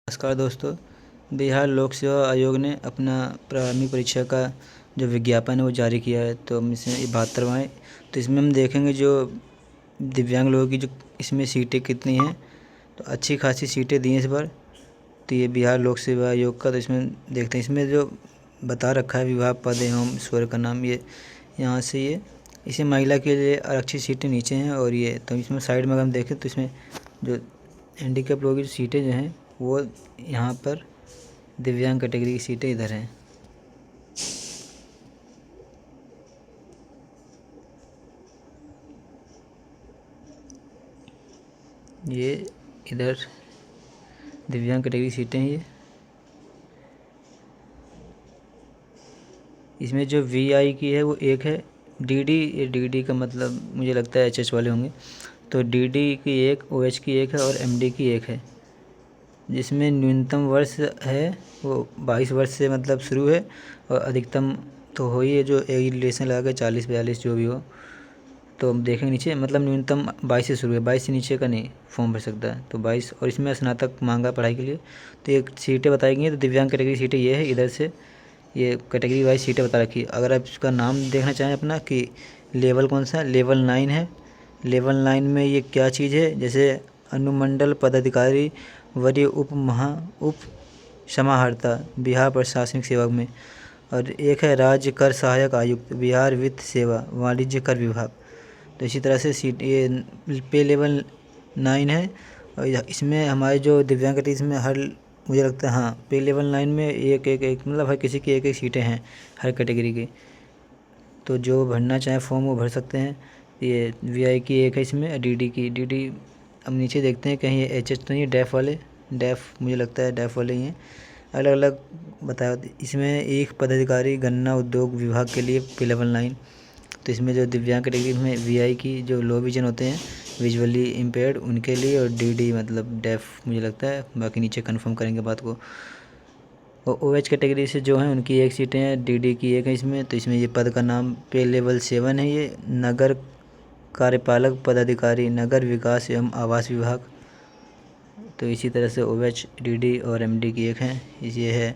नमस्कार दोस्तों। बिहार लोक सेवा आयोग ने अपना प्रारंभिक परीक्षा का जो विज्ञापन है वो जारी किया है। तो हम इसमें 72वां है। तो इसमें हम देखेंगे जो दिव्यांग लोगों की जो इसमें सीटें कितनी हैं। तो अच्छी खासी सीटें दी हैं इस बार। तो ये बिहार लोक सेवा आयोग का, तो इसमें देखते हैं इसमें जो बता रखा है विभाग पद एवं ईश्वर का नाम, ये यहाँ से ये इसे महिला के लिए आरक्षित सीटें नीचे हैं। और ये तो इसमें साइड में अगर हम देखें तो इसमें जो हैंडीकैप लोगों की सीटें जो हैं वो यहाँ पर दिव्यांग कैटेगरी की सीटें इधर हैं। ये इधर दिव्यांग कैटेगरी सीटें हैं। ये इसमें जो वीआई की है वो एक है। डीडी, ये डीडी का मतलब मुझे लगता है एचएच वाले होंगे। तो डीडी की एक, ओएच की एक है और एमडी की एक है। जिसमें न्यूनतम वर्ष है वो 22 वर्ष से मतलब शुरू है और अधिकतम तो हो ही है, जो एज रिलेशन लगा के 40-42 जो भी हो। तो हम देखेंगे नीचे मतलब न्यूनतम 22 से शुरू है, 22 से नीचे का नहीं फॉर्म भर सकता है। तो 22 और इसमें स्नातक मांगा पढ़ाई के लिए। तो ये सीटें बताई गई हैं। तो दिव्यांग कैटेगरी सीटें ये है, इधर से ये कैटेगरी वाइज सीटें बता रखी है। अगर आप इसका नाम देखना चाहें अपना कि लेवल कौन सा, लेवल 9 है। लेवल 9 में ये क्या चीज़ है, जैसे अनुमंडल पदाधिकारी, वरीय उप समाहर्ता बिहार प्रशासनिक सेवा में। और एक है राज्य कर सहायक आयुक्त बिहार वित्त सेवा वाणिज्य कर विभाग। तो इसी तरह से सीट ये पे लेवल 9 है। और इसमें हमारे जो दिव्यांग कैटेगरी इसमें हर, मुझे लगता है हाँ, पे लेवल 9 में एक एक एक मतलब हर किसी की एक एक सीटें हैं हर कैटेगरी की। तो जो भरना चाहें फॉर्म वो भर सकते हैं। ये वीआई की एक है इसमें, डीडी की, डीडी अब नीचे देखते हैं कहीं ये एचएच तो नहीं, डेफ वाले, डेफ मुझे लगता है डेफ वाले ही हैं। अलग अलग बताया इसमें। एक पदाधिकारी गन्ना उद्योग विभाग के लिए पे लेवल 9। तो इसमें जो दिव्यांग कैटेगरी में वीआई की जो लो विजन होते हैं, विजुअली इम्पेयर्ड, उनके लिए, और डीडी मतलब डेफ मुझे लगता है, बाकी नीचे कंफर्म करेंगे बात को। और ओएच कैटेगरी से जो हैं उनकी एक सीटें हैं, डीडी की एक है इसमें। तो इसमें ये पद का नाम पे लेवल 7 है, ये नगर कार्यपालक पदाधिकारी नगर विकास एवं आवास विभाग। तो इसी तरह से ओएच, डीडी और एमडी की एक है। ये है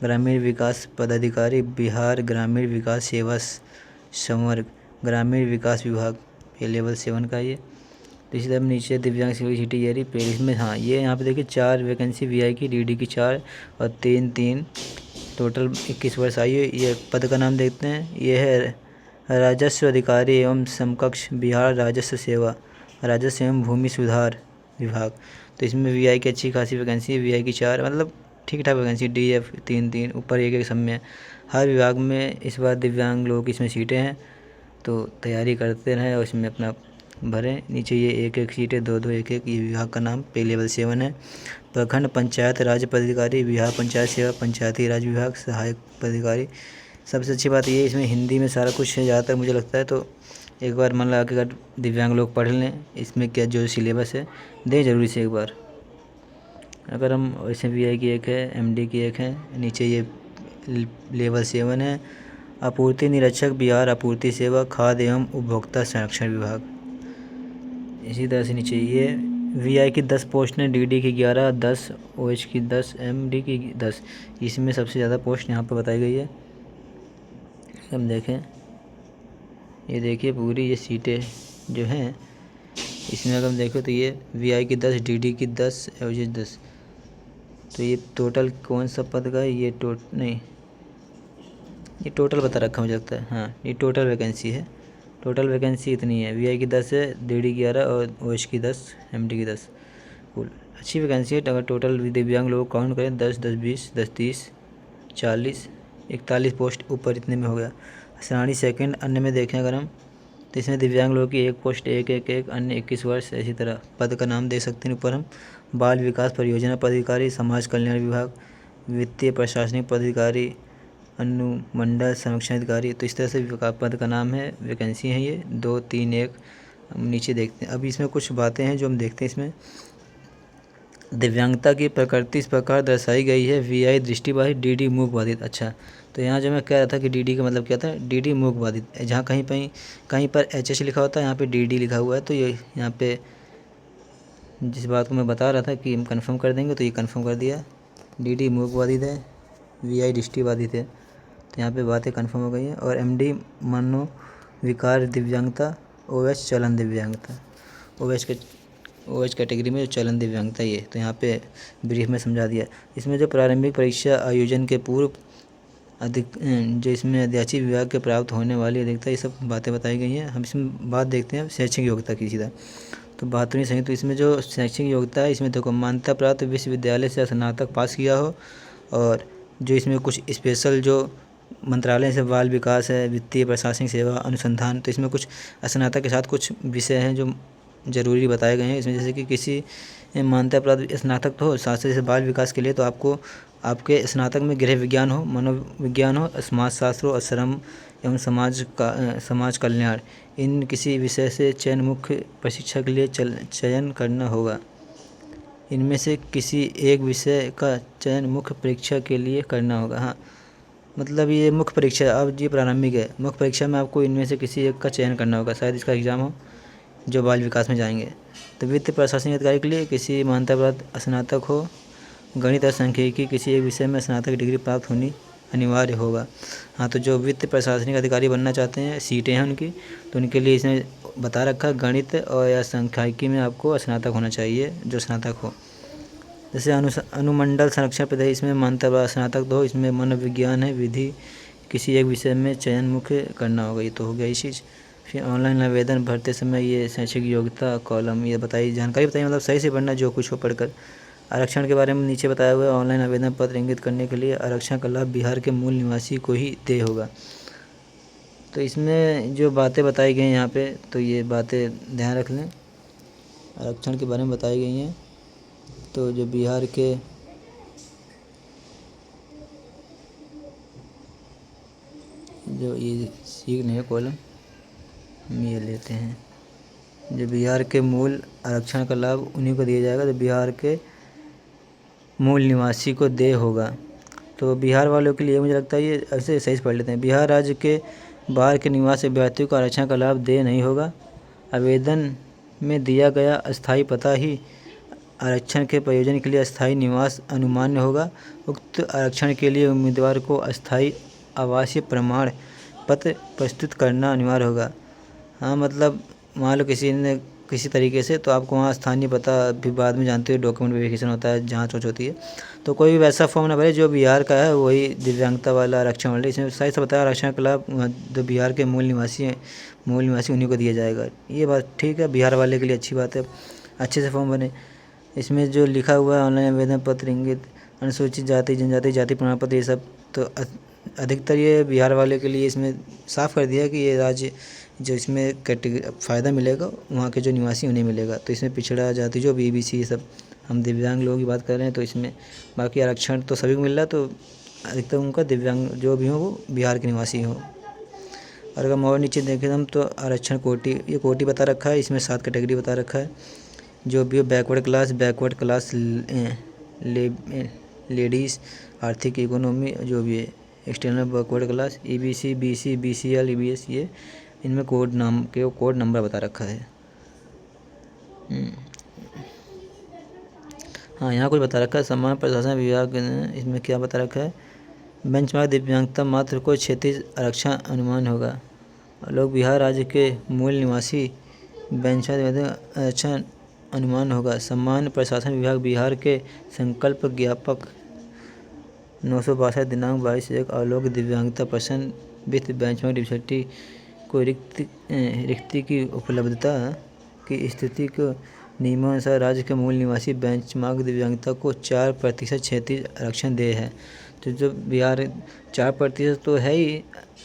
ग्रामीण विकास पदाधिकारी बिहार ग्रामीण विकास सेवा संवर्ग ग्रामीण विकास विभाग, पे लेवल 7 का ये। तो इसी तरह नीचे दिव्यांग सेवा की सीटें ये रही पे इसमें। हाँ, ये यहाँ पे देखिए 4 वैकेंसी वीआई की, डीडी की 4 और 3 टोटल 21 वर्ष आयु। ये पद का नाम देखते हैं, ये है राजस्व अधिकारी एवं समकक्ष बिहार राजस्व सेवा राजस्व एवं भूमि सुधार विभाग। तो इसमें वीआई की अच्छी खासी वैकेंसी है, वीआई की 4 मतलब ठीक ठाक वैकेंसी, डीएफ 3 ऊपर एक सब में। हर विभाग में इस बार दिव्यांग लोगों की इसमें सीटें हैं। तो तैयारी करते रहें और इसमें अपना भरें। नीचे ये एक एक सीटें, 2-2 एक-एक। ये विभाग का नाम पे लेवल 7 है। प्रखंड पंचायत राज पदाधिकारी बिहार पंचायत सेवा पंचायती राज विभाग सहायक पदाधिकारी। सबसे अच्छी बात ये है इसमें हिंदी में सारा कुछ है ज़्यादातर मुझे लगता है। तो एक बार मन लगा के अगर दिव्यांग लोग पढ़ लें इसमें क्या जो सिलेबस है, दें ज़रूरी से एक बार। अगर हम वैसे वीआई की एक है, एमडी की एक है। नीचे ये लेवल 7 है, आपूर्ति निरीक्षक बिहार आपूर्ति सेवा खाद्य एवं उपभोक्ता संरक्षण विभाग। इसी तरह से नीचे ये वीआई की 10 पोस्ट हैं, डीडी की 11, 10 ओएच की 10, एमडी की 10। इसमें सबसे ज़्यादा पोस्ट यहाँ पर बताई गई है। हम देखें, ये देखिए पूरी ये सीटें जो हैं इसमें अगर हम देखें तो ये वीआई की 10, डीडी की 10, ओएच 10। तो ये टोटल कौन सा पद का है, ये नहीं, ये टोटल बता रखा मुझे लगता है। हाँ, ये टोटल वैकेंसी है। टोटल वैकेंसी इतनी है, वीआई की 10 है, डीडी की 11 और ओएच की 10, एमडी की 10। कुल अच्छी वैकेंसी है। अगर टोटल दिव्यांग लोग काउंट करें 10, 10, 20, 10, 30, 40, 41 पोस्ट ऊपर इतने में हो गया। श्रेणी सेकंड अन्य में देखें अगर हम, तो इसमें दिव्यांग लोगों की एक पोस्ट एक अन्य 21 वर्ष। इसी तरह पद का नाम देख सकते हैं ऊपर हम, बाल विकास परियोजना पदाधिकारी समाज कल्याण विभाग, वित्तीय प्रशासनिक पदाधिकारी, अनुमंडल संरक्षण अधिकारी। तो इस तरह से पद का नाम है, वैकेंसी है ये 2, 3, 1। हम नीचे देखते हैं। अभी इसमें कुछ बातें हैं जो हम देखते हैं इसमें। दिव्यांगता की प्रकृति इस प्रकार दर्शाई गई है, वीआई दृष्टिबाधित, डीडी मूक बाधित। अच्छा, तो यहाँ जो मैं कह रहा था कि डीडी का मतलब क्या था, डीडी मूक बाधित। जहाँ कहीं पर एचएच लिखा होता है, यहाँ पे डीडी लिखा हुआ है। तो ये यहाँ पे जिस बात को मैं बता रहा था कि हम कंफर्म कर देंगे, तो ये कंफर्म कर दिया। डीडी मूक बाधित है, वीआई दृष्टि बाधित है, तो यहाँ पे बातें कंफर्म हो गई हैं। और एमडी मनोविकार दिव्यांगता, ओएच चलन दिव्यांगता, ओएच कैटेगरी में जो चलन दिव्यांगता ये, तो यहाँ पे ब्रीफ में समझा दिया। इसमें जो प्रारंभिक परीक्षा आयोजन के पूर्व जो इसमें अध्याची विभाग के प्राप्त होने वाली अधिकता, ये सब बातें बताई गई हैं। हम इसमें बात देखते हैं शैक्षिक योग्यता की सीधा। तो 72वीं सही, तो इसमें जो शैक्षिक योग्यता है, इसमें देखो मान्यता प्राप्त विश्वविद्यालय से स्नातक पास किया हो, और जो इसमें कुछ स्पेशल जो मंत्रालय से बाल विकास है, वित्तीय प्रशासनिक सेवा, अनुसंधान, तो इसमें कुछ स्नातक के साथ कुछ विषय हैं जो ज़रूरी बताए गए हैं इसमें। जैसे कि किसी मान्यता प्राप्त स्नातक तो हो, साथ से जैसे बाल विकास के लिए तो आपको आपके स्नातक में गृह विज्ञान हो, मनोविज्ञान हो, समाजशास्त्र हो, और श्रम एवं समाज कल्याण, इन किसी विषय से चयन मुख्य प्रशिक्षक के लिए चयन करना होगा। इनमें से किसी एक विषय का चयन मुख्य परीक्षा के लिए करना होगा। हाँ, मतलब ये मुख्य परीक्षा, अब ये प्रारंभिक है, मुख्य परीक्षा में आपको इनमें से किसी एक का चयन करना होगा, शायद इसका एग्ज़ाम हो जो बाल विकास में जाएंगे। तो वित्त प्रशासनिक अधिकारी के लिए किसी मान्यता प्राप्त स्नातक हो, गणित और सांख्यिकी किसी एक विषय में स्नातक डिग्री प्राप्त होनी अनिवार्य होगा। हाँ, तो जो वित्त प्रशासनिक अधिकारी बनना चाहते हैं, सीटें हैं उनकी, तो उनके लिए इसने बता रखा गणित और या सांख्यिकी में आपको स्नातक होना चाहिए, जो स्नातक हो। जैसे अनुमंडल संरक्षण पद, इसमें मान्यता प्राप्त स्नातक तो हो, इसमें मनोविज्ञान है, विधि किसी एक विषय में चयन मुख्य करना होगा, ये तो हो गया ये चीज़। फिर ऑनलाइन आवेदन भरते समय ये शैक्षिक योग्यता कॉलम ये बताइए, जानकारी बताइए, मतलब सही से पढ़ना जो कुछ हो पढ़कर। आरक्षण के बारे में नीचे बताया हुआ है, ऑनलाइन आवेदन पत्र इंगित करने के लिए आरक्षण का लाभ बिहार के मूल निवासी को ही दे होगा। तो इसमें जो बातें बताई गई हैं यहाँ पे, तो ये बातें ध्यान रख लें, आरक्षण के बारे में बताई गई हैं। तो जो बिहार के जो ये सीख नहीं है कॉलम, हम ये लेते हैं, जो बिहार के मूल आरक्षण का लाभ उन्हीं को दिया जाएगा, तो बिहार के मूल निवासी को दे होगा। तो बिहार वालों के लिए मुझे लगता है ये ऐसे सही से पढ़ लेते हैं, बिहार राज्य के बाहर के निवासी अभ्यर्थियों को आरक्षण का लाभ दे नहीं होगा। आवेदन में दिया गया अस्थायी पता ही आरक्षण के प्रयोजन के लिए अस्थायी निवास अनुमान्य होगा। उक्त आरक्षण के लिए उम्मीदवार को अस्थायी आवासीय प्रमाण पत्र प्रस्तुत करना अनिवार्य होगा। हाँ, मतलब मान लो किसी ने किसी तरीके से, तो आपको वहाँ स्थानीय पता भी बाद में जानते हो डॉक्यूमेंट वेरिफिकेशन होता है, जांच होती है, तो कोई भी वैसा फॉर्म ना भरे जो बिहार का है, वही दिव्यांगता वाला आरक्षण वाले। इसमें सही से बताया आरक्षण का लाभ जो बिहार के मूल निवासी उन्हीं को दिया जाएगा। ये बात ठीक है, बिहार वाले के लिए अच्छी बात है, अच्छे से फॉर्म बने। इसमें जो लिखा हुआ है ऑनलाइन आवेदन पत्र इंगित अनुसूचित जाति जनजाति जाति प्रमाण पत्र, ये सब तो अधिकतर ये बिहार वाले के लिए इसमें साफ कर दिया कि ये राज्य जो इसमें कैटेगरी फ़ायदा मिलेगा वहाँ के जो निवासी उन्हें मिलेगा। तो इसमें पिछड़ा जाति जो बीबीसी, ये सब हम दिव्यांग लोगों की बात कर रहे हैं, तो इसमें बाकी आरक्षण तो सभी को मिल रहा है, तो अधिकतर उनका दिव्यांग जो भी हो वो बिहार के निवासी हो। और अगर और नीचे देखें हम, तो आरक्षण कोटि, ये कोटि बता रखा है, इसमें 7 कैटेगरी बता रखा है, जो भी हो बैकवर्ड क्लास लेडीज़, आर्थिक इकोनॉमी, जो भी है external backward class, EBC, BC, BCL, EBS, ये इनमें कोड नंबर बता रखा है। हाँ, यहाँ कुछ बता रखा है, सामान्य प्रशासन विभाग ने इसमें क्या बता रखा है, बेंचमार्क दिव्यांगता मात्र को क्षेत्रीय आरक्षण अनुमान होगा। लोग बिहार राज्य के मूल निवासी बेंचमार्क आरक्षण अनुमान होगा। सामान्य प्रशासन विभाग बिहार के संकल्प ज्ञापक 962 दिनांक 22/1 अवलोक दिव्यांगता प्रश्न वित्त बेंचमार्क डिविसिटी को रिक्ति की उपलब्धता की स्थिति को नियमानुसार राज्य के मूल निवासी बेंचमार्क दिव्यांगता को 4% क्षेत्रीय आरक्षण दे है। तो जो बिहार 4% तो है ही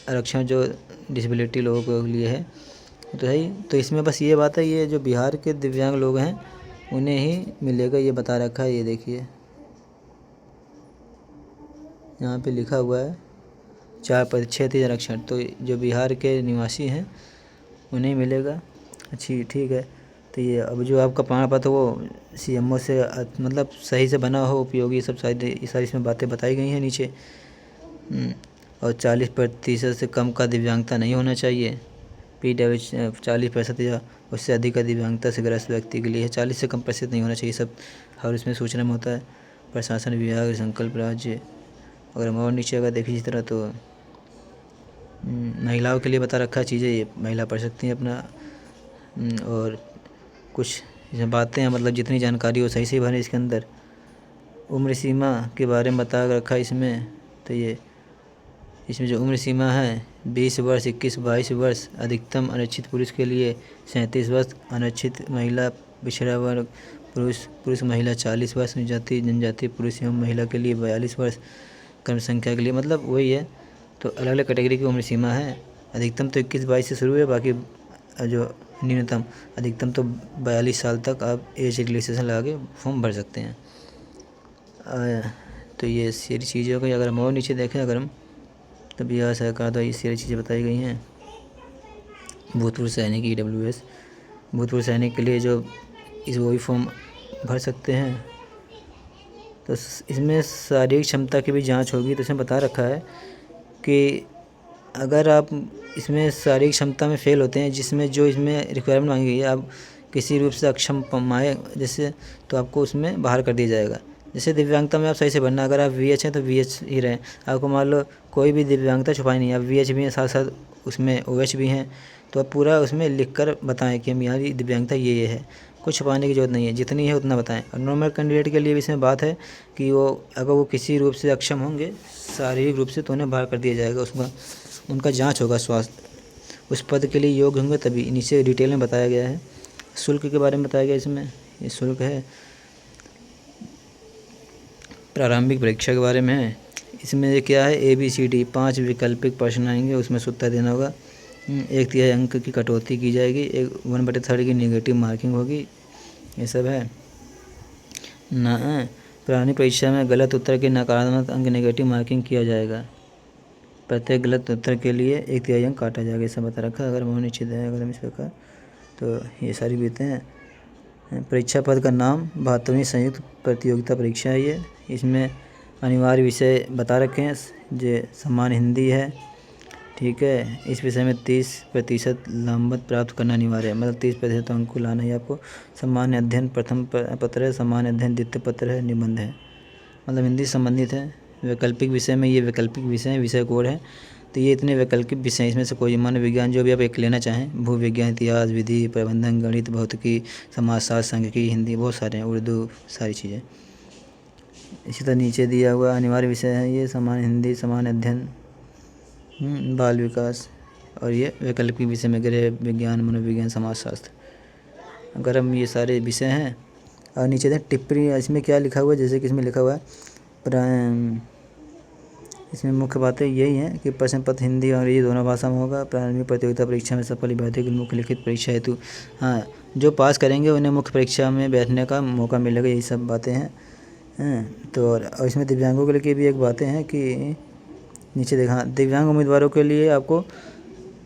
आरक्षण जो डिसेबिलिटी लोगों के लिए है, तो है ही। तो इसमें बस ये बात है, ये जो बिहार के दिव्यांग लोग हैं उन्हें ही मिलेगा, ये बता रखा है। ये देखिए यहाँ पे लिखा हुआ है 4% क्षेत्रीय आरक्षण, तो जो बिहार के निवासी हैं उन्हें मिलेगा। अच्छी ठीक है। तो ये अब जो आपका प्रमाण पत्र वो सीएमओ से मतलब सही से बना हो, उपयोगी, सब सारी इसमें बातें बताई गई हैं नीचे। और 40% से कम का दिव्यांगता नहीं होना चाहिए। PW 40% या उससे अधिक का दिव्यांगता से ग्रस्त व्यक्ति के लिए है। 40 से कम प्रतिशत नहीं होना चाहिए सब, और इसमें सूचना में होता है। प्रशासन विभाग, संकल्प राज्य, अगर हम और नीचे अगर देखें इसी तरह तो महिलाओं के लिए बता रखा है चीज़ें, ये महिला पढ़ सकती हैं अपना। और कुछ इसमें बातें हैं, मतलब जितनी जानकारी हो सही से भरें इसके अंदर। उम्र सीमा के बारे में बता रखा है इसमें, तो ये इसमें जो उम्र सीमा है 20 वर्ष, 21, 22 वर्ष अधिकतम अनिश्चित पुरुष के लिए, 37 वर्ष अनिश्चित महिला, पिछड़ा वर्ग पुरुष महिला 40 वर्ष, जनजाति पुरुष एवं महिला के लिए 42 वर्ष, कर्म संख्या के लिए, मतलब वही है। तो अलग अलग कैटेगरी की उम्र सीमा है। अधिकतम तो 21-22 से शुरू है, बाकी जो न्यूनतम अधिकतम तो 42 साल तक आप एज रिलैक्सेशन लगा के फॉर्म भर सकते हैं। तो ये सारी चीज़ें हो गई। अगर हम और नीचे देखें, अगर हम तो बिहार सरकार द्वारा ये सारी चीज़ें बताई गई हैं। भूतपूर्व सैनिक EWS, भूतपूर्व सैनिक के लिए जो वो भी फॉर्म भर सकते हैं। तो इसमें शारीरिक क्षमता की भी जांच होगी। तो इसमें बता रखा है कि अगर आप इसमें शारीरिक क्षमता में फ़ेल होते हैं, जिसमें जो इसमें रिक्वायरमेंट मांगी गई है, आप किसी रूप से अक्षम पाए जैसे, तो आपको उसमें बाहर कर दिया जाएगा। जैसे दिव्यांगता में आप सही से भरना, अगर आप VH हैं तो VH ही रहें। आपको मान लो कोई भी दिव्यांगता छुपाई नहीं है, आप VH भी हैं, साथ साथ उसमें OH भी हैं, तो आप पूरा उसमें लिख कर बताएँ कि हम यहाँ की दिव्यांगता ये है। कुछ छुपाने की ज़रूरत नहीं है, जितनी है उतना बताएं। और नॉर्मल कैंडिडेट के लिए भी इसमें बात है कि वो अगर वो किसी रूप से अक्षम होंगे शारीरिक रूप से, तो उन्हें बाहर कर दिया जाएगा। उसका उनका जांच होगा, स्वास्थ्य उस पद के लिए योग्य होंगे तभी। नीचे डिटेल में बताया गया है। शुल्क के बारे में बताया गया इसमें। ये शुल्क है प्रारंभिक परीक्षा के बारे में है। इसमें ये क्या है, ABCD 5 वैकल्पिक प्रश्न आएंगे, उसमें से उत्तर देना होगा। 1/3 अंक की कटौती की जाएगी, 1/3 की नेगेटिव मार्किंग होगी, ये सब है ना। प्रारंभिक परीक्षा में गलत उत्तर के नकारात्मक अंक नेगेटिव मार्किंग किया जाएगा। प्रत्येक गलत उत्तर के लिए 1/3 अंक काटा जाएगा, ऐसा बता रखा है। अगर हम नीचे दें, अगर हम इस प्रकार, तो ये सारी बातें हैं। परीक्षा पद का नाम 72वीं संयुक्त प्रतियोगिता परीक्षा है ये। इसमें अनिवार्य विषय बता रखे हैं, जो सामान्य हिंदी है, ठीक है। इस विषय में 30% लामबद प्राप्त करना अनिवार्य है, मतलब 30% अंक को लाना है आपको। सामान्य अध्ययन प्रथम पत्र है, सामान्य अध्ययन द्वितीय पत्र है, निबंध है, मतलब हिंदी से संबंधित है। वैकल्पिक विषय में ये वैकल्पिक विषय है, विषय कोड है। तो ये इतने वैकल्पिक विषय हैं, इसमें से कोई मानव विज्ञान जो भी आप एक लेना चाहें, भू विज्ञान, इतिहास, विधि, प्रबंधन, गणित, भौतिकी, समाजशास्त्र, सांख्यिकी, हिंदी, बहुत सारे हैं, उर्दू, सारी चीज़ें। इसी तरह नीचे दिया हुआ अनिवार्य विषय है ये सामान्य हिंदी, सामान्य अध्ययन, बाल विकास, और ये वैकल्पिक विषय में गृह विज्ञान, मनोविज्ञान, समाजशास्त्र। अगर हम ये सारे विषय हैं, और नीचे दें टिप्पणी, इसमें क्या लिखा हुआ है, जैसे कि इसमें लिखा हुआ है इसमें मुख्य बातें यही हैं कि प्रश्न पत्र हिंदी और अंग्रेजी दोनों भाषा में होगा। प्रारंभिक प्रतियोगिता परीक्षा में सफल अभ्यर्थी को मुख्य लिखित परीक्षा हेतु, हाँ, जो पास करेंगे उन्हें मुख्य परीक्षा में बैठने का मौका मिलेगा। यही सब बातें हैं। तो और इसमें दिव्यांगों के लिए भी एक बातें हैं कि नीचे देखा, दिव्यांग उम्मीदवारों के लिए आपको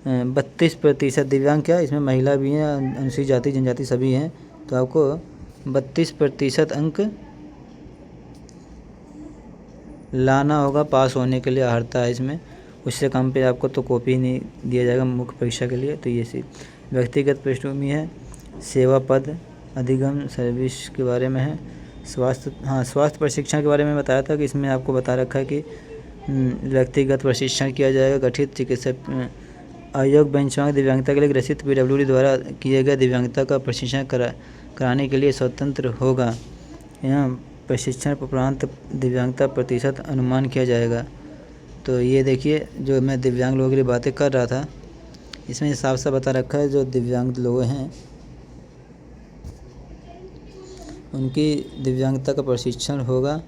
32% दिव्यांग, क्या इसमें महिला भी हैं, अनुसूचित जाति जनजाति सभी हैं, तो आपको 32% अंक लाना होगा पास होने के लिए। अर्हता है इसमें, उससे कम पे आपको तो कॉपी नहीं दिया जाएगा मुख्य परीक्षा के लिए। तो ये सिर्फ व्यक्तिगत पृष्ठभूमि है। सेवा पद अधिगम सर्विस के बारे में है। स्वास्थ्य, हाँ, स्वास्थ्य प्रशिक्षण के बारे में बताया था कि इसमें आपको बता रखा है कि व्यक्तिगत प्रशिक्षण किया जाएगा। गठित चिकित्सक आयोग बेंचमार्क दिव्यांगता के लिए ग्रसित PWD द्वारा किए गए दिव्यांगता का प्रशिक्षण कराने के लिए स्वतंत्र होगा। यहाँ प्रशिक्षण उपरांत दिव्यांगता प्रतिशत अनुमान किया जाएगा। तो ये देखिए, जो मैं दिव्यांग लोगों के लिए बातें कर रहा था, इसमें साफ साफ बता रखा है जो दिव्यांग लोग हैं उनकी दिव्यांगता का प्रशिक्षण होगा।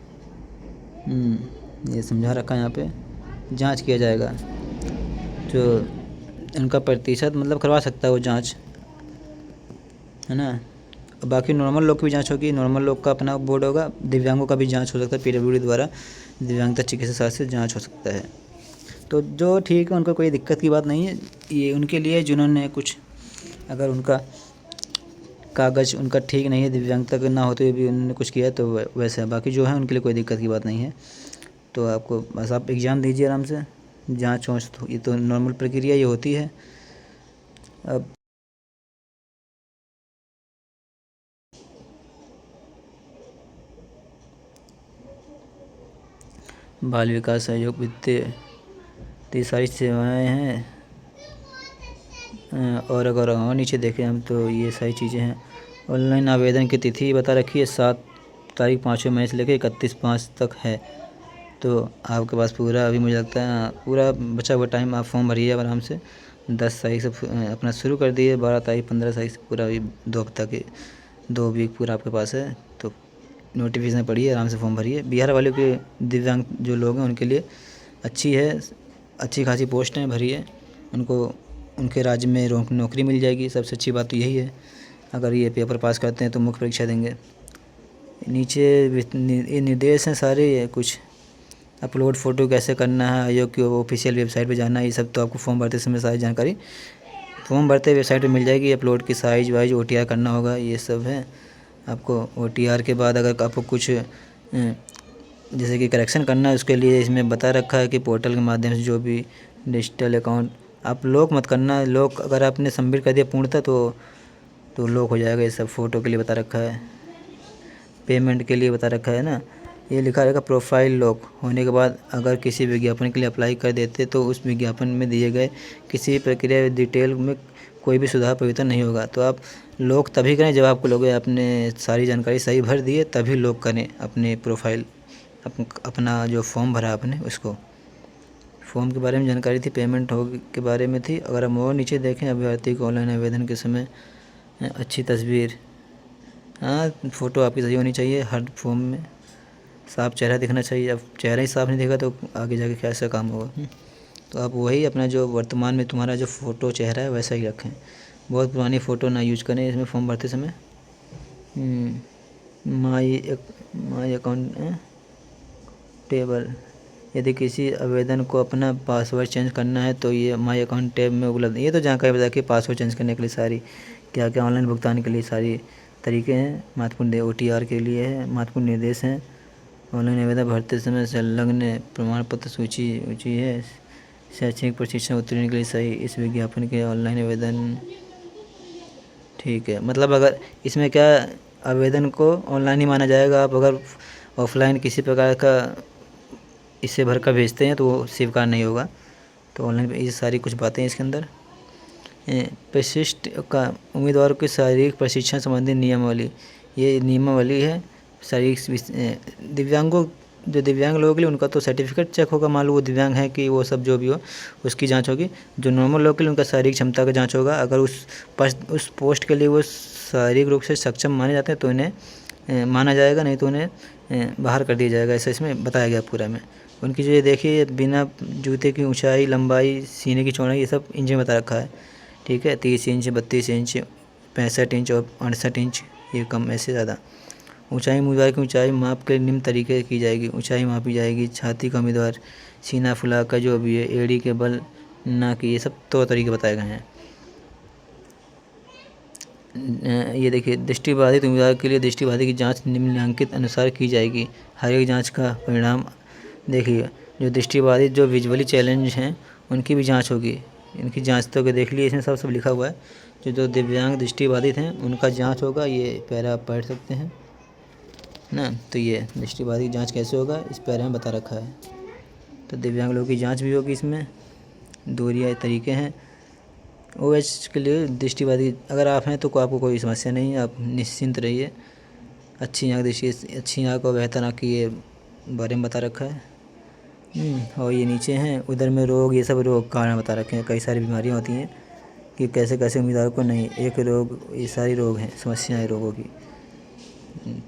ये समझा रखा है यहाँ पे, जांच किया जाएगा। जो उनका प्रतिशत मतलब करवा सकता है वो जांच, है ना। बाकी नॉर्मल लोग की भी जांच होगी, नॉर्मल लोग का अपना बोर्ड होगा, दिव्यांगों का भी जांच हो सकता है। PWD द्वारा दिव्यांगता चिकित्सा शास्त्र से जांच हो सकता है। तो जो ठीक है, उनको कोई दिक्कत की बात नहीं है। ये उनके लिए जिन्होंने कुछ, अगर उनका कागज़ उनका ठीक नहीं है, दिव्यांगता ना होते हुए भी उन्होंने कुछ किया, तो वैसे है। बाकी जो है उनके लिए कोई दिक्कत की बात नहीं है। तो आपको बस आप एग्ज़ाम दीजिए आराम से, जाँच वाँच, ये तो नॉर्मल प्रक्रिया ये होती है। अब बाल विकास सहयोग वित्तीय, तो ये सारी सेवाएँ हैं। और अगर और नीचे देखें हम तो ये सारी चीज़ें हैं। ऑनलाइन आवेदन की तिथि बता रखी है 7 तारीख 5वें महीने से लेकर 31/5 तक है। तो आपके पास पूरा अभी मुझे लगता है पूरा बचा हुआ टाइम, आप फॉर्म भरिए आराम से। 10 तारीख से अपना शुरू कर दिए, 12 तारीख 15 तारीख से पूरा अभी 2 हफ्ता के 2 वीक पूरा आपके पास है। तो नोटिफिकेशन पढ़िए, आराम से फॉर्म भरिए। बिहार वालों के दिव्यांग जो लोग हैं उनके लिए अच्छी है, अच्छी खासी पोस्ट हैं, भरिए। उनको उनके राज्य में नौकरी मिल जाएगी। सबसे अच्छी बात तो यही है। अगर ये पेपर पास करते हैं तो मुख्य परीक्षा देंगे। नीचे ये निर्देश हैं सारे, कुछ अपलोड फ़ोटो कैसे करना है, आयोग की ऑफिशियल वेबसाइट पे जाना है, ये सब तो आपको फॉर्म भरते समय सारी जानकारी फॉर्म भरते वेबसाइट पे मिल जाएगी। अपलोड की साइज़ वाइज OTR करना होगा, ये सब है। आपको OTR के बाद अगर आपको कुछ जैसे कि करेक्शन करना है, उसके लिए इसमें बता रखा है कि पोर्टल के माध्यम से जो भी डिजिटल अकाउंट आप लॉक मत करना। लॉक अगर आपने सबमिट कर दिया पूर्णतः तो लॉक हो जाएगा। ये सब फ़ोटो के लिए बता रखा है, पेमेंट के लिए बता रखा है ना। ये लिखा रहेगा प्रोफाइल लॉक होने के बाद अगर किसी विज्ञापन के लिए अप्लाई कर देते तो उस विज्ञापन में दिए गए किसी प्रक्रिया डिटेल में कोई भी सुधार परिवर्तन नहीं होगा। तो आप लॉक तभी करें जब आपको लोग आपने सारी जानकारी सही भर दी है, तभी लॉक करें अपने प्रोफाइल, अपना जो फॉर्म भरा आपने उसको। फॉर्म के बारे में जानकारी थी, पेमेंट हो के बारे में थी। अगर हम और नीचे देखें, अभ्यर्थी को ऑनलाइन आवेदन के समय अच्छी तस्वीर, हाँ फ़ोटो आपकी सही होनी चाहिए। हर फॉर्म में साफ चेहरा दिखना चाहिए। अब चेहरा ही साफ नहीं दिखा तो आगे जाके कैसा काम होगा। तो आप वही अपना जो वर्तमान में तुम्हारा जो फ़ोटो चेहरा है वैसा ही रखें। बहुत पुरानी फ़ोटो ना यूज करें इसमें फॉर्म भरते समय। माई अकाउंट टेबल, यदि किसी आवेदन को अपना पासवर्ड चेंज करना है तो ये माई अकाउंट टैब में उपलब्ध है। ये तो जानकारी बता कि पासवर्ड चेंज करने के लिए सारी क्या क्या ऑनलाइन भुगतान के लिए सारी तरीके हैं। महत्वपूर्ण OTR के लिए है, महत्वपूर्ण निर्देश हैं। ऑनलाइन आवेदन भरते समय संलग्न प्रमाण पत्र सूची है। शैक्षणिक प्रशिक्षण उत्तीर्ण के लिए सही इस विज्ञापन के ऑनलाइन आवेदन, ठीक है। मतलब अगर इसमें क्या आवेदन को ऑनलाइन ही माना जाएगा। आप अगर ऑफलाइन किसी प्रकार का इससे भर कर भेजते हैं तो वो स्वीकार नहीं होगा। तो ऑनलाइन ये सारी कुछ बातें हैं इसके अंदर। प्रशिष्ट का उम्मीदवारों के शारीरिक प्रशिक्षण संबंधी नियमावली, ये नियमावली है। शारीरिक दिव्यांगों जो दिव्यांग लोगों के लिए उनका तो सर्टिफिकेट चेक होगा, मान लो वो दिव्यांग है कि वो सब जो भी हो उसकी जांच होगी। जो नॉर्मल लोग के लिए उनका शारीरिक क्षमता का जांच होगा। अगर उस पोस्ट के लिए वो शारीरिक रूप से सक्षम माने जाते हैं तो इन्हें माना जाएगा, नहीं तो उन्हें बाहर कर दिया जाएगा। ऐसा इसमें बताया गया पूरा में। उनकी जो ये देखिए बिना जूते की ऊंचाई, लंबाई, सीने की चौड़ाई, ये सब इंच में बता रखा है, ठीक है। 30 इंच, 32 इंच, 65 इंच और 68 इंच, ये कम ऐसे ज़्यादा। ऊंचाई उम्मीदवार की ऊंचाई माप के निम्न तरीके की जाएगी। ऊंचाई मापी जाएगी। छाती का उम्मीदवार, सीना फुला का जो भी है, एड़ी के बल ना की, ये सब तो तरीके बताए गए हैं। ये देखिए दृष्टिबाधित उम्मीदवार के लिए दृष्टिबाधित की जांच निम्नलिखित अनुसार की जाएगी। हर एक जांच का परिणाम देखिए। जो दृष्टिबाधित जो विजुअली चैलेंज हैं उनकी भी जांच होगी। इनकी जांच तो देख लीजिए, इसमें सब लिखा हुआ है। जो दिव्यांग दृष्टिबाधित हैं उनका जांच होगा। ये पैरा आप पढ़ सकते हैं ना। तो ये दृष्टिबाधित जांच कैसे होगा इस पैरा में बता रखा है। तो दिव्यांग लोगों की जांच भी होगी इसमें। दूरियाँ तरीके हैं। OH के लिए दृष्टिबाधित अगर आप हैं तो आपको कोई समस्या नहीं है, आप निश्चिंत रहिए। अच्छी आँख दृष्टि, अच्छी आँख और बेहतर आँख की ये बारे में बता रखा है। और ये नीचे हैं उधर में रोग, ये सब रोग कारण बता रखे हैं। कई सारी बीमारियाँ होती हैं कि कैसे कैसे उम्मीदवार को नहीं, एक रोग, ये सारी रोग हैं, समस्याएँ रोगों की।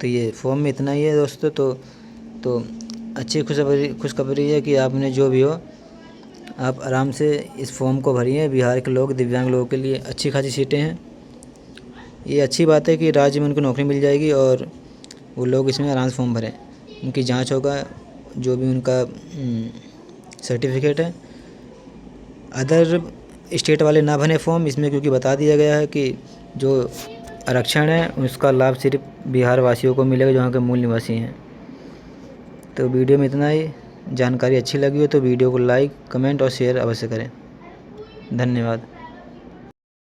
तो ये फॉर्म में इतना ही है दोस्तों। तो अच्छी खुशखबरी है कि आपने जो भी हो आप आराम से इस फॉर्म को भरिए। बिहार के लोग, दिव्यांग लोगों के लिए अच्छी खासी सीटें हैं। ये अच्छी बात है कि राज्य में उनको नौकरी मिल जाएगी और वो लोग इसमें आराम से फॉर्म भरें। उनकी जांच होगा, जो भी उनका सर्टिफिकेट है। अदर स्टेट वाले ना भरें फॉर्म इसमें, क्योंकि बता दिया गया है कि जो आरक्षण है उसका लाभ सिर्फ बिहार वासियों को मिलेगा जो वहाँ के मूल निवासी हैं। तो वीडियो में इतना ही। जानकारी अच्छी लगी हो तो वीडियो को लाइक, कमेंट और शेयर अवश्य करें। धन्यवाद।